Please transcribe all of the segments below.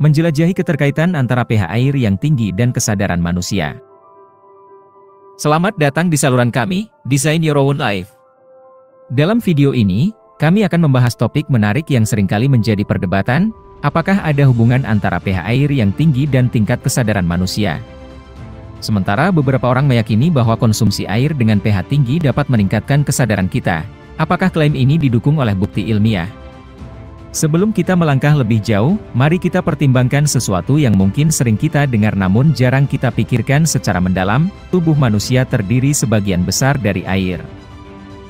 menjelajahi keterkaitan antara pH air yang tinggi dan kesadaran manusia. Selamat datang di saluran kami, Design Your Own Life. Dalam video ini, kami akan membahas topik menarik yang seringkali menjadi perdebatan, apakah ada hubungan antara pH air yang tinggi dan tingkat kesadaran manusia. Sementara beberapa orang meyakini bahwa konsumsi air dengan pH tinggi dapat meningkatkan kesadaran kita. Apakah klaim ini didukung oleh bukti ilmiah? Sebelum kita melangkah lebih jauh, mari kita pertimbangkan sesuatu yang mungkin sering kita dengar namun jarang kita pikirkan secara mendalam. Tubuh manusia terdiri sebagian besar dari air.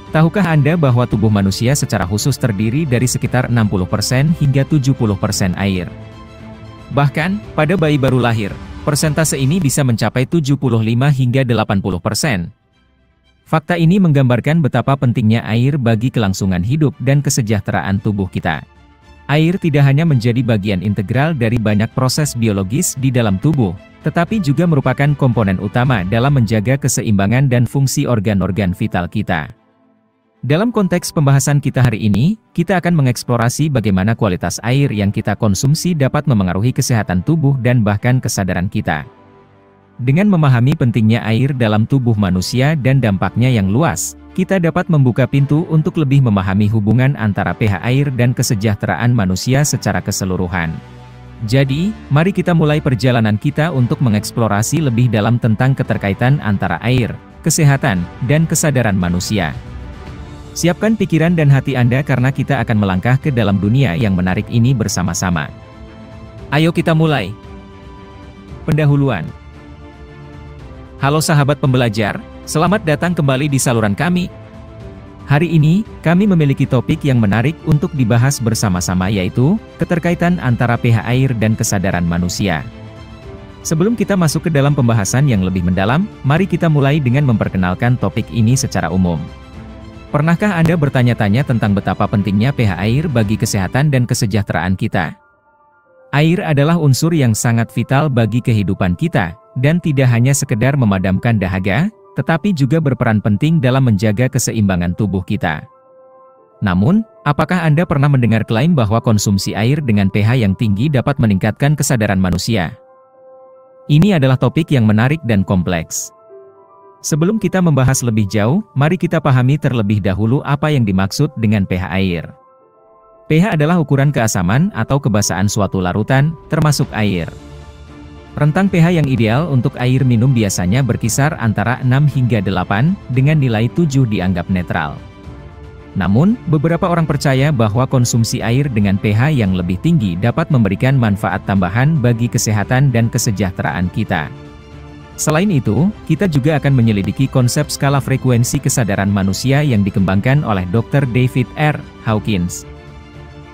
Tahukah Anda bahwa tubuh manusia secara khusus terdiri dari sekitar 60% hingga 70% air? Bahkan, pada bayi baru lahir, persentase ini bisa mencapai 75 hingga 80%. Fakta ini menggambarkan betapa pentingnya air bagi kelangsungan hidup dan kesejahteraan tubuh kita. Air tidak hanya menjadi bagian integral dari banyak proses biologis di dalam tubuh, tetapi juga merupakan komponen utama dalam menjaga keseimbangan dan fungsi organ-organ vital kita. Dalam konteks pembahasan kita hari ini, kita akan mengeksplorasi bagaimana kualitas air yang kita konsumsi dapat memengaruhi kesehatan tubuh dan bahkan kesadaran kita. Dengan memahami pentingnya air dalam tubuh manusia dan dampaknya yang luas, kita dapat membuka pintu untuk lebih memahami hubungan antara pH air dan kesejahteraan manusia secara keseluruhan. Jadi, mari kita mulai perjalanan kita untuk mengeksplorasi lebih dalam tentang keterkaitan antara air, kesehatan, dan kesadaran manusia. Siapkan pikiran dan hati Anda karena kita akan melangkah ke dalam dunia yang menarik ini bersama-sama. Ayo kita mulai. Pendahuluan. Halo sahabat pembelajar, selamat datang kembali di saluran kami. Hari ini, kami memiliki topik yang menarik untuk dibahas bersama-sama yaitu, keterkaitan antara pH air dan kesadaran manusia. Sebelum kita masuk ke dalam pembahasan yang lebih mendalam, mari kita mulai dengan memperkenalkan topik ini secara umum. Pernahkah Anda bertanya-tanya tentang betapa pentingnya pH air bagi kesehatan dan kesejahteraan kita? Air adalah unsur yang sangat vital bagi kehidupan kita, dan tidak hanya sekedar memadamkan dahaga, tetapi juga berperan penting dalam menjaga keseimbangan tubuh kita. Namun, apakah Anda pernah mendengar klaim bahwa konsumsi air dengan pH yang tinggi dapat meningkatkan kesadaran manusia? Ini adalah topik yang menarik dan kompleks. Sebelum kita membahas lebih jauh, mari kita pahami terlebih dahulu apa yang dimaksud dengan pH air. pH adalah ukuran keasaman atau kebasaan suatu larutan, termasuk air. Rentang pH yang ideal untuk air minum biasanya berkisar antara 6 hingga 8, dengan nilai 7 dianggap netral. Namun, beberapa orang percaya bahwa konsumsi air dengan pH yang lebih tinggi dapat memberikan manfaat tambahan bagi kesehatan dan kesejahteraan kita. Selain itu, kita juga akan menyelidiki konsep skala frekuensi kesadaran manusia yang dikembangkan oleh Dr. David R. Hawkins.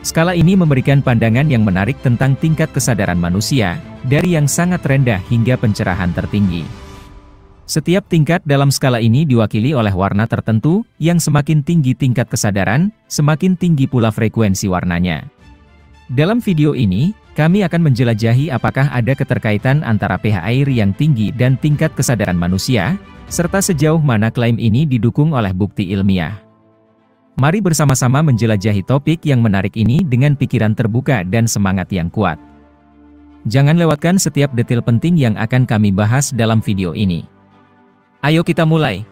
Skala ini memberikan pandangan yang menarik tentang tingkat kesadaran manusia, dari yang sangat rendah hingga pencerahan tertinggi. Setiap tingkat dalam skala ini diwakili oleh warna tertentu, yang semakin tinggi tingkat kesadaran, semakin tinggi pula frekuensi warnanya. Dalam video ini, kami akan menjelajahi apakah ada keterkaitan antara pH air yang tinggi dan tingkat kesadaran manusia, serta sejauh mana klaim ini didukung oleh bukti ilmiah. Mari bersama-sama menjelajahi topik yang menarik ini dengan pikiran terbuka dan semangat yang kuat. Jangan lewatkan setiap detail penting yang akan kami bahas dalam video ini. Ayo kita mulai.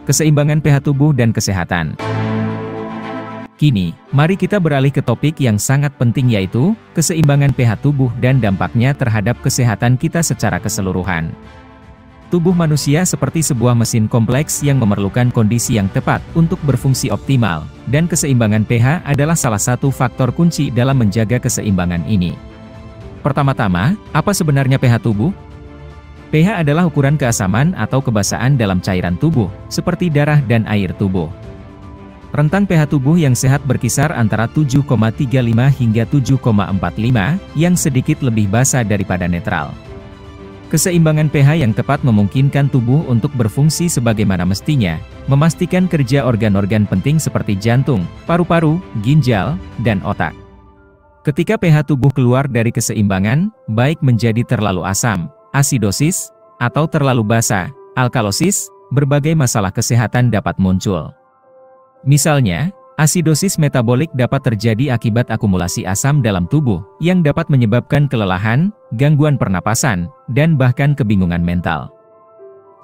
Keseimbangan pH tubuh dan kesehatan. Kini, mari kita beralih ke topik yang sangat penting yaitu, keseimbangan pH tubuh dan dampaknya terhadap kesehatan kita secara keseluruhan. Tubuh manusia seperti sebuah mesin kompleks yang memerlukan kondisi yang tepat untuk berfungsi optimal, dan keseimbangan pH adalah salah satu faktor kunci dalam menjaga keseimbangan ini. Pertama-tama, apa sebenarnya pH tubuh? pH adalah ukuran keasaman atau kebasaan dalam cairan tubuh, seperti darah dan air tubuh. Rentang pH tubuh yang sehat berkisar antara 7,35 hingga 7,45, yang sedikit lebih basa daripada netral. Keseimbangan pH yang tepat memungkinkan tubuh untuk berfungsi sebagaimana mestinya, memastikan kerja organ-organ penting seperti jantung, paru-paru, ginjal, dan otak. Ketika pH tubuh keluar dari keseimbangan, baik menjadi terlalu asam, asidosis, atau terlalu basa, alkalosis, berbagai masalah kesehatan dapat muncul. Misalnya, Asidosis metabolik dapat terjadi akibat akumulasi asam dalam tubuh, yang dapat menyebabkan kelelahan, gangguan pernapasan, dan bahkan kebingungan mental.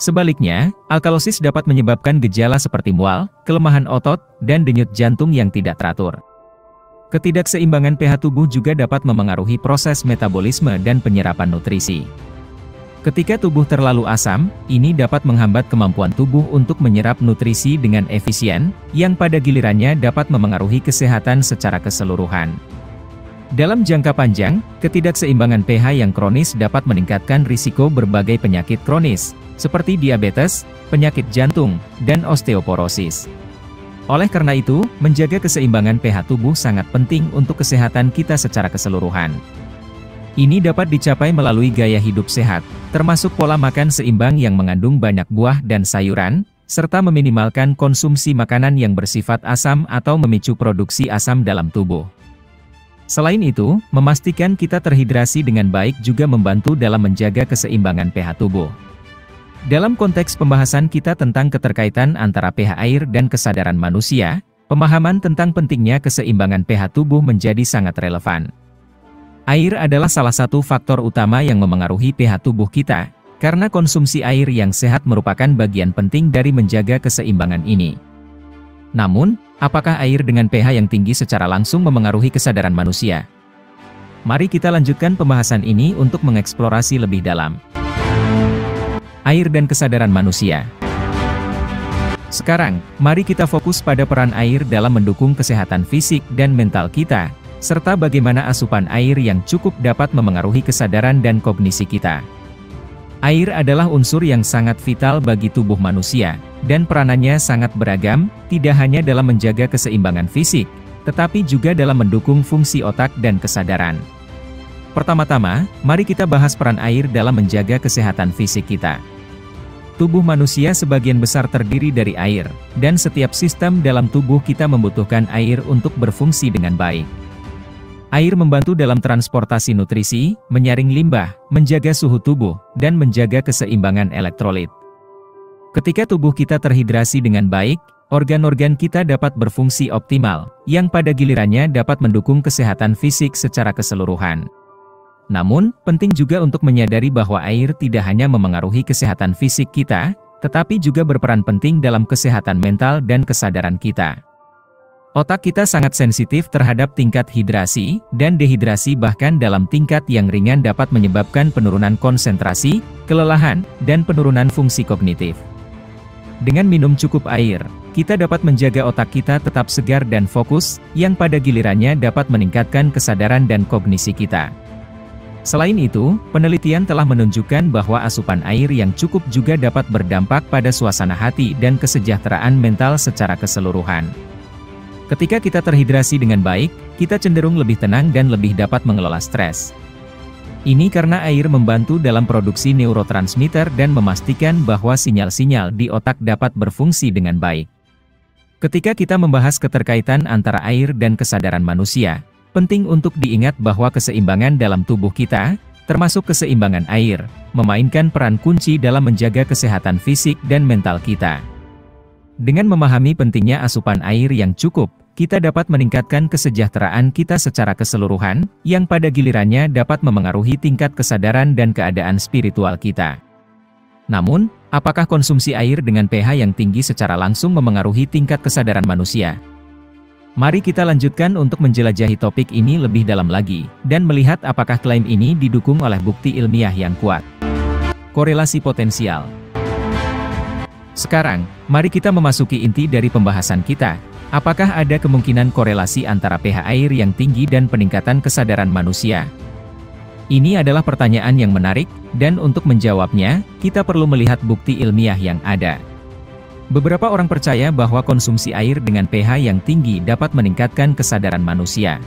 Sebaliknya, alkalosis dapat menyebabkan gejala seperti mual, kelemahan otot, dan denyut jantung yang tidak teratur. Ketidakseimbangan pH tubuh juga dapat memengaruhi proses metabolisme dan penyerapan nutrisi. Ketika tubuh terlalu asam, ini dapat menghambat kemampuan tubuh untuk menyerap nutrisi dengan efisien, yang pada gilirannya dapat memengaruhi kesehatan secara keseluruhan. Dalam jangka panjang, ketidakseimbangan pH yang kronis dapat meningkatkan risiko berbagai penyakit kronis, seperti diabetes, penyakit jantung, dan osteoporosis. Oleh karena itu, menjaga keseimbangan pH tubuh sangat penting untuk kesehatan kita secara keseluruhan. Ini dapat dicapai melalui gaya hidup sehat, termasuk pola makan seimbang yang mengandung banyak buah dan sayuran, serta meminimalkan konsumsi makanan yang bersifat asam atau memicu produksi asam dalam tubuh. Selain itu, memastikan kita terhidrasi dengan baik juga membantu dalam menjaga keseimbangan pH tubuh. Dalam konteks pembahasan kita tentang keterkaitan antara pH air dan kesadaran manusia, pemahaman tentang pentingnya keseimbangan pH tubuh menjadi sangat relevan. Air adalah salah satu faktor utama yang memengaruhi pH tubuh kita, karena konsumsi air yang sehat merupakan bagian penting dari menjaga keseimbangan ini. Namun, apakah air dengan pH yang tinggi secara langsung memengaruhi kesadaran manusia? Mari kita lanjutkan pembahasan ini untuk mengeksplorasi lebih dalam. Air dan kesadaran manusia. Sekarang, mari kita fokus pada peran air dalam mendukung kesehatan fisik dan mental kita, serta bagaimana asupan air yang cukup dapat memengaruhi kesadaran dan kognisi kita. Air adalah unsur yang sangat vital bagi tubuh manusia, dan peranannya sangat beragam, tidak hanya dalam menjaga keseimbangan fisik, tetapi juga dalam mendukung fungsi otak dan kesadaran. Pertama-tama, mari kita bahas peran air dalam menjaga kesehatan fisik kita. Tubuh manusia sebagian besar terdiri dari air, dan setiap sistem dalam tubuh kita membutuhkan air untuk berfungsi dengan baik. Air membantu dalam transportasi nutrisi, menyaring limbah, menjaga suhu tubuh, dan menjaga keseimbangan elektrolit. Ketika tubuh kita terhidrasi dengan baik, organ-organ kita dapat berfungsi optimal, yang pada gilirannya dapat mendukung kesehatan fisik secara keseluruhan. Namun, penting juga untuk menyadari bahwa air tidak hanya memengaruhi kesehatan fisik kita, tetapi juga berperan penting dalam kesehatan mental dan kesadaran kita. Otak kita sangat sensitif terhadap tingkat hidrasi, dan dehidrasi bahkan dalam tingkat yang ringan dapat menyebabkan penurunan konsentrasi, kelelahan, dan penurunan fungsi kognitif. Dengan minum cukup air, kita dapat menjaga otak kita tetap segar dan fokus, yang pada gilirannya dapat meningkatkan kesadaran dan kognisi kita. Selain itu, penelitian telah menunjukkan bahwa asupan air yang cukup juga dapat berdampak pada suasana hati dan kesejahteraan mental secara keseluruhan. Ketika kita terhidrasi dengan baik, kita cenderung lebih tenang dan lebih dapat mengelola stres. Ini karena air membantu dalam produksi neurotransmitter dan memastikan bahwa sinyal-sinyal di otak dapat berfungsi dengan baik. Ketika kita membahas keterkaitan antara air dan kesadaran manusia, penting untuk diingat bahwa keseimbangan dalam tubuh kita, termasuk keseimbangan air, memainkan peran kunci dalam menjaga kesehatan fisik dan mental kita. Dengan memahami pentingnya asupan air yang cukup, kita dapat meningkatkan kesejahteraan kita secara keseluruhan, yang pada gilirannya dapat memengaruhi tingkat kesadaran dan keadaan spiritual kita. Namun, apakah konsumsi air dengan pH yang tinggi secara langsung memengaruhi tingkat kesadaran manusia? Mari kita lanjutkan untuk menjelajahi topik ini lebih dalam lagi, dan melihat apakah klaim ini didukung oleh bukti ilmiah yang kuat. Korelasi potensial. Sekarang, mari kita memasuki inti dari pembahasan kita. Apakah ada kemungkinan korelasi antara pH air yang tinggi dan peningkatan kesadaran manusia? Ini adalah pertanyaan yang menarik, dan untuk menjawabnya, kita perlu melihat bukti ilmiah yang ada. Beberapa orang percaya bahwa konsumsi air dengan pH yang tinggi dapat meningkatkan kesadaran manusia.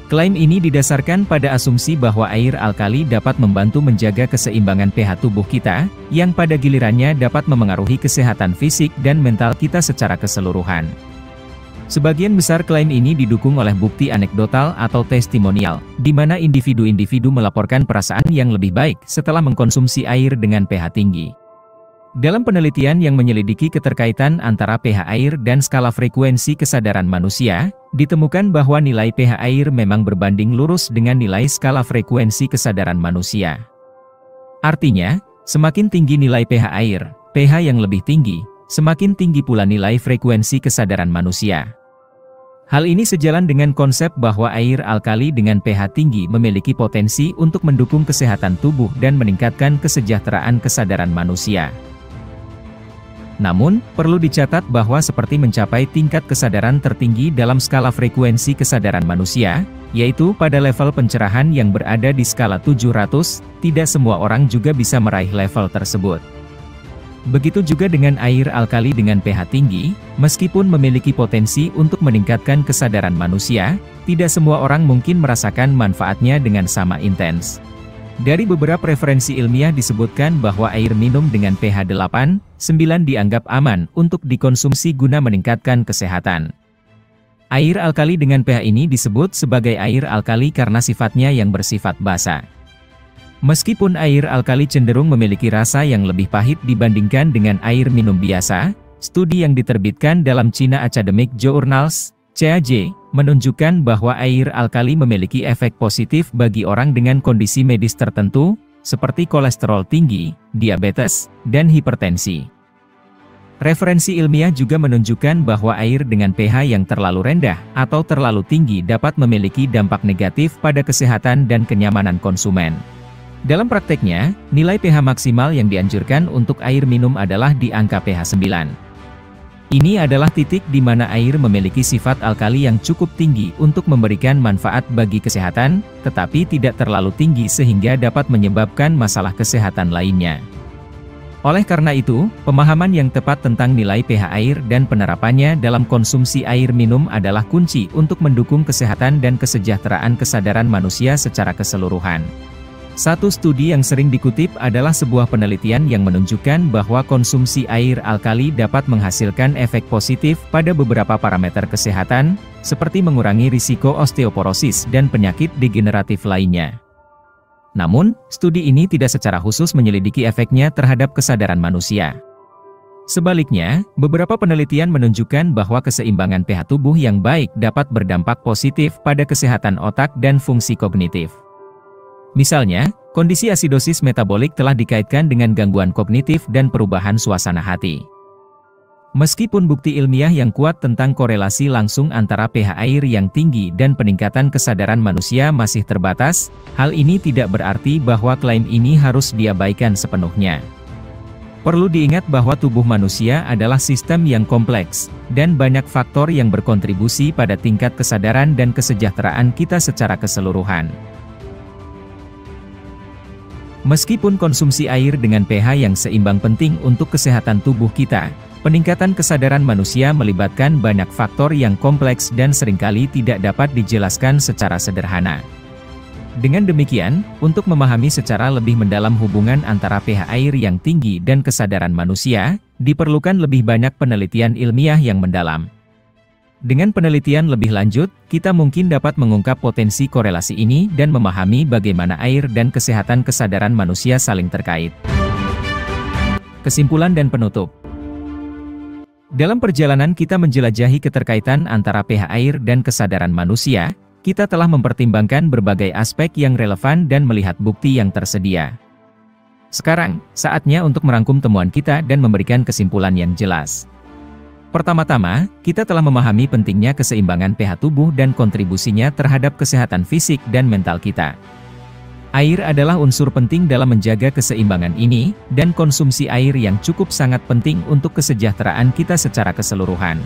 Klaim ini didasarkan pada asumsi bahwa air alkali dapat membantu menjaga keseimbangan pH tubuh kita, yang pada gilirannya dapat memengaruhi kesehatan fisik dan mental kita secara keseluruhan. Sebagian besar klaim ini didukung oleh bukti anekdotal atau testimonial, di mana individu-individu melaporkan perasaan yang lebih baik setelah mengkonsumsi air dengan pH tinggi. Dalam penelitian yang menyelidiki keterkaitan antara pH air dan skala frekuensi kesadaran manusia, ditemukan bahwa nilai pH air memang berbanding lurus dengan nilai skala frekuensi kesadaran manusia. Artinya, semakin tinggi nilai pH air, pH yang lebih tinggi, semakin tinggi pula nilai frekuensi kesadaran manusia. Hal ini sejalan dengan konsep bahwa air alkali dengan pH tinggi memiliki potensi untuk mendukung kesehatan tubuh dan meningkatkan kesejahteraan kesadaran manusia. Namun, perlu dicatat bahwa seperti mencapai tingkat kesadaran tertinggi dalam skala frekuensi kesadaran manusia, yaitu pada level pencerahan yang berada di skala 700, tidak semua orang juga bisa meraih level tersebut. Begitu juga dengan air alkali dengan pH tinggi, meskipun memiliki potensi untuk meningkatkan kesadaran manusia, tidak semua orang mungkin merasakan manfaatnya dengan sama intens. Dari beberapa referensi ilmiah disebutkan bahwa air minum dengan pH 8, 9 dianggap aman untuk dikonsumsi guna meningkatkan kesehatan. Air alkali dengan pH ini disebut sebagai air alkali karena sifatnya yang bersifat basa. Meskipun air alkali cenderung memiliki rasa yang lebih pahit dibandingkan dengan air minum biasa, studi yang diterbitkan dalam China Academic Journals, CAJ, menunjukkan bahwa air alkali memiliki efek positif bagi orang dengan kondisi medis tertentu, seperti kolesterol tinggi, diabetes, dan hipertensi. Referensi ilmiah juga menunjukkan bahwa air dengan pH yang terlalu rendah atau terlalu tinggi dapat memiliki dampak negatif pada kesehatan dan kenyamanan konsumen. Dalam prakteknya, nilai pH maksimal yang dianjurkan untuk air minum adalah di angka pH 9. Ini adalah titik di mana air memiliki sifat alkali yang cukup tinggi untuk memberikan manfaat bagi kesehatan, tetapi tidak terlalu tinggi sehingga dapat menyebabkan masalah kesehatan lainnya. Oleh karena itu, pemahaman yang tepat tentang nilai pH air dan penerapannya dalam konsumsi air minum adalah kunci untuk mendukung kesehatan dan kesejahteraan kesadaran manusia secara keseluruhan. Satu studi yang sering dikutip adalah sebuah penelitian yang menunjukkan bahwa konsumsi air alkali dapat menghasilkan efek positif pada beberapa parameter kesehatan, seperti mengurangi risiko osteoporosis dan penyakit degeneratif lainnya. Namun, studi ini tidak secara khusus menyelidiki efeknya terhadap kesadaran manusia. Sebaliknya, beberapa penelitian menunjukkan bahwa keseimbangan pH tubuh yang baik dapat berdampak positif pada kesehatan otak dan fungsi kognitif. Misalnya, kondisi asidosis metabolik telah dikaitkan dengan gangguan kognitif dan perubahan suasana hati. Meskipun bukti ilmiah yang kuat tentang korelasi langsung antara pH air yang tinggi dan peningkatan kesadaran manusia masih terbatas, hal ini tidak berarti bahwa klaim ini harus diabaikan sepenuhnya. Perlu diingat bahwa tubuh manusia adalah sistem yang kompleks, dan banyak faktor yang berkontribusi pada tingkat kesadaran dan kesejahteraan kita secara keseluruhan. Meskipun konsumsi air dengan pH yang seimbang penting untuk kesehatan tubuh kita, peningkatan kesadaran manusia melibatkan banyak faktor yang kompleks dan seringkali tidak dapat dijelaskan secara sederhana. Dengan demikian, untuk memahami secara lebih mendalam hubungan antara pH air yang tinggi dan kesadaran manusia, diperlukan lebih banyak penelitian ilmiah yang mendalam. Dengan penelitian lebih lanjut, kita mungkin dapat mengungkap potensi korelasi ini dan memahami bagaimana air dan kesehatan kesadaran manusia saling terkait. Kesimpulan dan penutup. Dalam perjalanan kita menjelajahi keterkaitan antara pH air dan kesadaran manusia, kita telah mempertimbangkan berbagai aspek yang relevan dan melihat bukti yang tersedia. Sekarang, saatnya untuk merangkum temuan kita dan memberikan kesimpulan yang jelas. Pertama-tama, kita telah memahami pentingnya keseimbangan pH tubuh dan kontribusinya terhadap kesehatan fisik dan mental kita. Air adalah unsur penting dalam menjaga keseimbangan ini, dan konsumsi air yang cukup sangat penting untuk kesejahteraan kita secara keseluruhan.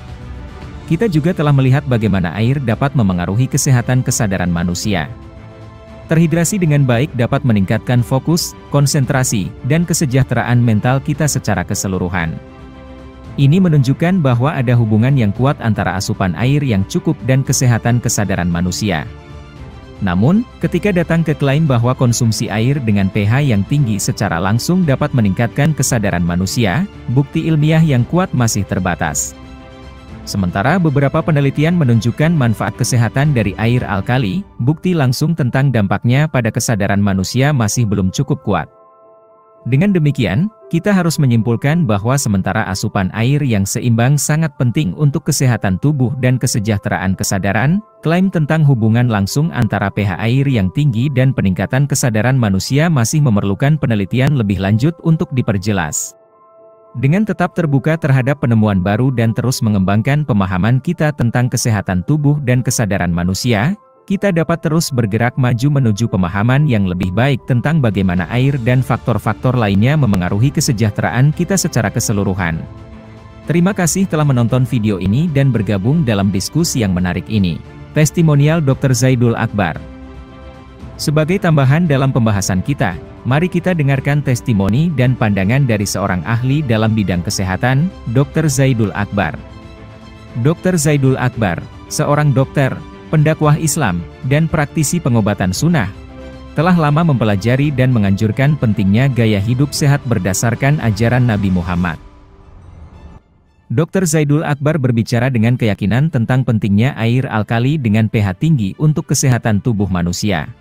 Kita juga telah melihat bagaimana air dapat memengaruhi kesehatan kesadaran manusia. Terhidrasi dengan baik dapat meningkatkan fokus, konsentrasi, dan kesejahteraan mental kita secara keseluruhan. Ini menunjukkan bahwa ada hubungan yang kuat antara asupan air yang cukup dan kesehatan kesadaran manusia. Namun, ketika datang ke klaim bahwa konsumsi air dengan pH yang tinggi secara langsung dapat meningkatkan kesadaran manusia, bukti ilmiah yang kuat masih terbatas. Sementara beberapa penelitian menunjukkan manfaat kesehatan dari air alkali, bukti langsung tentang dampaknya pada kesadaran manusia masih belum cukup kuat. Dengan demikian, kita harus menyimpulkan bahwa sementara asupan air yang seimbang sangat penting untuk kesehatan tubuh dan kesejahteraan kesadaran, klaim tentang hubungan langsung antara pH air yang tinggi dan peningkatan kesadaran manusia masih memerlukan penelitian lebih lanjut untuk diperjelas. Dengan tetap terbuka terhadap penemuan baru dan terus mengembangkan pemahaman kita tentang kesehatan tubuh dan kesadaran manusia, kita dapat terus bergerak maju menuju pemahaman yang lebih baik tentang bagaimana air dan faktor-faktor lainnya memengaruhi kesejahteraan kita secara keseluruhan. Terima kasih telah menonton video ini dan bergabung dalam diskusi yang menarik ini. Testimonial Dr. Zaidul Akbar. Sebagai tambahan dalam pembahasan kita, mari kita dengarkan testimoni dan pandangan dari seorang ahli dalam bidang kesehatan, Dr. Zaidul Akbar. Dr. Zaidul Akbar, seorang dokter, pendakwah Islam, dan praktisi pengobatan sunnah, telah lama mempelajari dan menganjurkan pentingnya gaya hidup sehat berdasarkan ajaran Nabi Muhammad. Dr. Zaidul Akbar berbicara dengan keyakinan tentang pentingnya air alkali dengan pH tinggi untuk kesehatan tubuh manusia.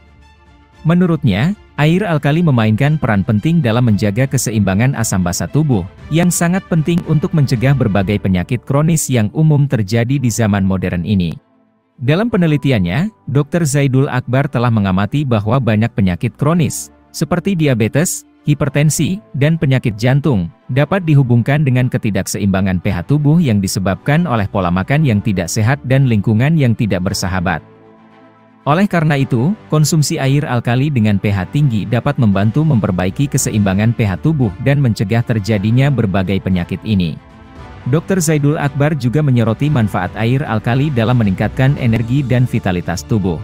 Menurutnya, air alkali memainkan peran penting dalam menjaga keseimbangan asam basa tubuh, yang sangat penting untuk mencegah berbagai penyakit kronis yang umum terjadi di zaman modern ini. Dalam penelitiannya, Dr. Zaidul Akbar telah mengamati bahwa banyak penyakit kronis, seperti diabetes, hipertensi, dan penyakit jantung, dapat dihubungkan dengan ketidakseimbangan pH tubuh yang disebabkan oleh pola makan yang tidak sehat dan lingkungan yang tidak bersahabat. Oleh karena itu, konsumsi air alkali dengan pH tinggi dapat membantu memperbaiki keseimbangan pH tubuh dan mencegah terjadinya berbagai penyakit ini. Dr. Zaidul Akbar juga menyoroti manfaat air alkali dalam meningkatkan energi dan vitalitas tubuh.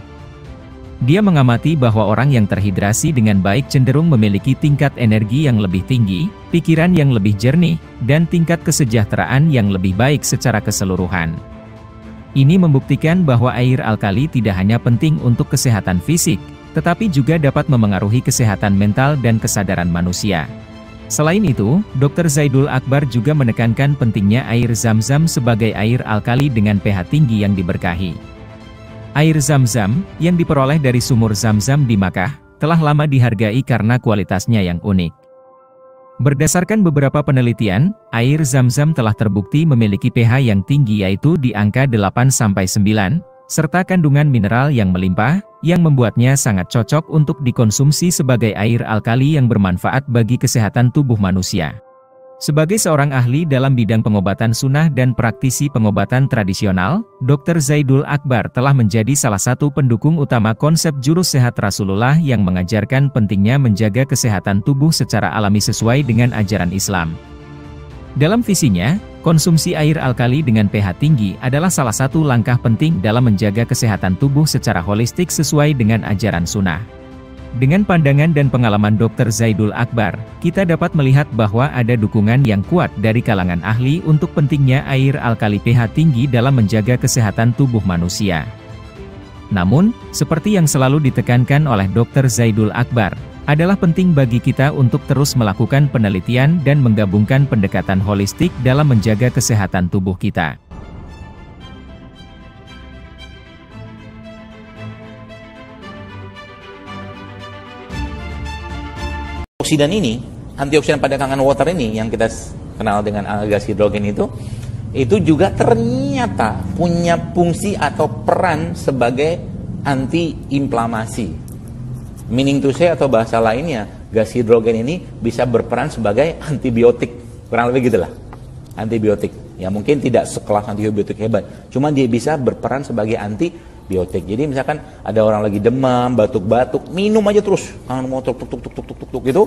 Dia mengamati bahwa orang yang terhidrasi dengan baik cenderung memiliki tingkat energi yang lebih tinggi, pikiran yang lebih jernih, dan tingkat kesejahteraan yang lebih baik secara keseluruhan. Ini membuktikan bahwa air alkali tidak hanya penting untuk kesehatan fisik, tetapi juga dapat memengaruhi kesehatan mental dan kesadaran manusia. Selain itu, Dr. Zaidul Akbar juga menekankan pentingnya air Zam-Zam sebagai air alkali dengan pH tinggi yang diberkahi. Air Zam-Zam, yang diperoleh dari sumur Zam-Zam di Makkah, telah lama dihargai karena kualitasnya yang unik. Berdasarkan beberapa penelitian, air Zam-Zam telah terbukti memiliki pH yang tinggi yaitu di angka 8-9, serta kandungan mineral yang melimpah, yang membuatnya sangat cocok untuk dikonsumsi sebagai air alkali yang bermanfaat bagi kesehatan tubuh manusia. Sebagai seorang ahli dalam bidang pengobatan sunnah dan praktisi pengobatan tradisional, Dr. Zaidul Akbar telah menjadi salah satu pendukung utama konsep jurus sehat Rasulullah yang mengajarkan pentingnya menjaga kesehatan tubuh secara alami sesuai dengan ajaran Islam. Dalam visinya, konsumsi air alkali dengan pH tinggi adalah salah satu langkah penting dalam menjaga kesehatan tubuh secara holistik sesuai dengan ajaran sunnah. Dengan pandangan dan pengalaman Dr. Zaidul Akbar, kita dapat melihat bahwa ada dukungan yang kuat dari kalangan ahli untuk pentingnya air alkali pH tinggi dalam menjaga kesehatan tubuh manusia. Namun, seperti yang selalu ditekankan oleh Dr. Zaidul Akbar, adalah penting bagi kita untuk terus melakukan penelitian dan menggabungkan pendekatan holistik dalam menjaga kesehatan tubuh kita. Antioksidan ini, antioksidan pada kangen water ini yang kita kenal dengan gas hidrogen itu juga ternyata punya fungsi atau peran sebagai anti-inflamasi. Meaning to say atau bahasa lainnya, gas hidrogen ini bisa berperan sebagai antibiotik, kurang lebih gitulah, antibiotik. Ya mungkin tidak sekelas antibiotik hebat, cuma dia bisa berperan sebagai antibiotik. Jadi misalkan ada orang lagi demam, batuk-batuk, minum aja terus, kangen motor tuk gitu,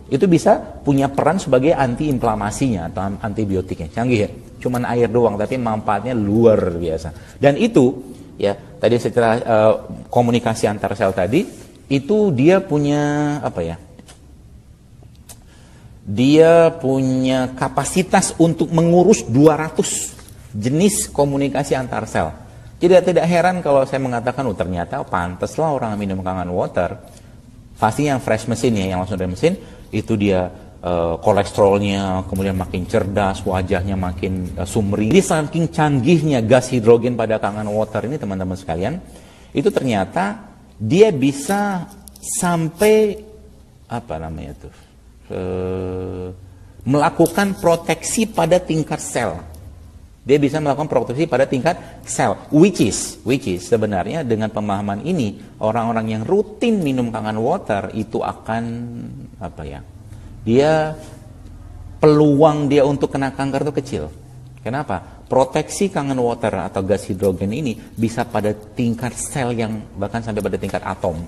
itu bisa punya peran sebagai anti-inflamasinya atau antibiotiknya. Canggih ya, cuman air doang, tapi manfaatnya luar biasa. Dan itu, ya tadi secara komunikasi antar sel tadi, itu dia punya apa ya? Dia punya kapasitas untuk mengurus 200 jenis komunikasi antar sel. Tidak heran kalau saya mengatakan, ternyata pantaslah orang minum kangen water. Pasti yang fresh mesin ya, yang langsung dari mesin, itu dia kolesterolnya kemudian makin cerdas, wajahnya makin sumring. Jadi saking canggihnya gas hidrogen pada kangen water ini teman-teman sekalian, itu ternyata dia bisa sampai apa namanya tuh, melakukan proteksi pada tingkat sel. Dia bisa melakukan proteksi pada tingkat sel, which is sebenarnya dengan pemahaman ini, orang-orang yang rutin minum Kangen Water itu akan dia peluang dia untuk kena kanker itu kecil. Kenapa? Proteksi Kangen Water atau gas hidrogen ini bisa pada tingkat sel yang bahkan sampai pada tingkat atom.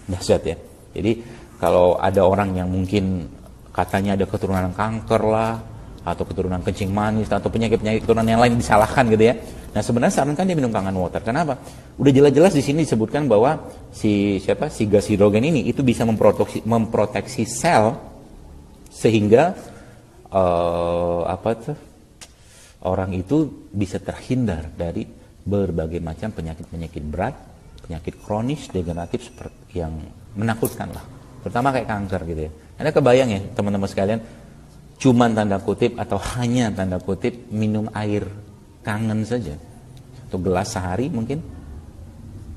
Dahsyat ya. Jadi kalau ada orang yang mungkin katanya ada keturunan kanker lah, atau keturunan kencing manis, atau penyakit-penyakit keturunan yang lain disalahkan gitu ya. Nah sebenarnya sarankan dia minum Kangen Water. Kenapa? Udah jelas-jelas di sini disebutkan bahwa si gas hidrogen ini itu bisa memproteksi sel sehingga orang itu bisa terhindar dari berbagai macam penyakit-penyakit berat, penyakit kronis, degeneratif seperti yang menakutkan lah. Terutama kayak kanker gitu ya. Anda kebayang ya teman-teman sekalian, cuman tanda kutip atau hanya tanda kutip minum air kangen saja, 1 gelas sehari mungkin,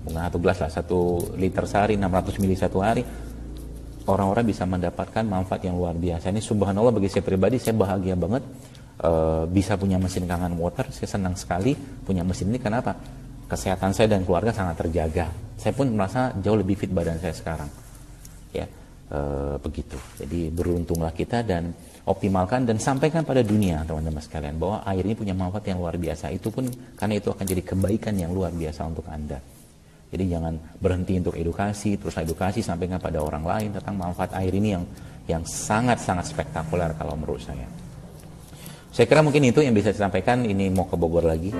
bukan 1 gelas lah, 1 liter sehari, 600 mili satu hari, orang-orang bisa mendapatkan manfaat yang luar biasa. Ini subhanallah, bagi saya pribadi, saya bahagia banget bisa punya mesin Kangen Water. Saya senang sekali punya mesin ini. Kenapa? Kesehatan saya dan keluarga sangat terjaga. Saya pun merasa jauh lebih fit badan saya sekarang ya. Begitu. Jadi beruntunglah kita dan optimalkan dan sampaikan pada dunia teman-teman sekalian bahwa air ini punya manfaat yang luar biasa. Itu pun karena itu akan jadi kebaikan yang luar biasa untuk Anda. Jadi jangan berhenti untuk edukasi, terus edukasi sampaikan pada orang lain tentang manfaat air ini yang sangat-sangat spektakuler kalau menurut saya. Saya kira mungkin itu yang bisa saya sampaikan. Ini mau ke Bogor lagi.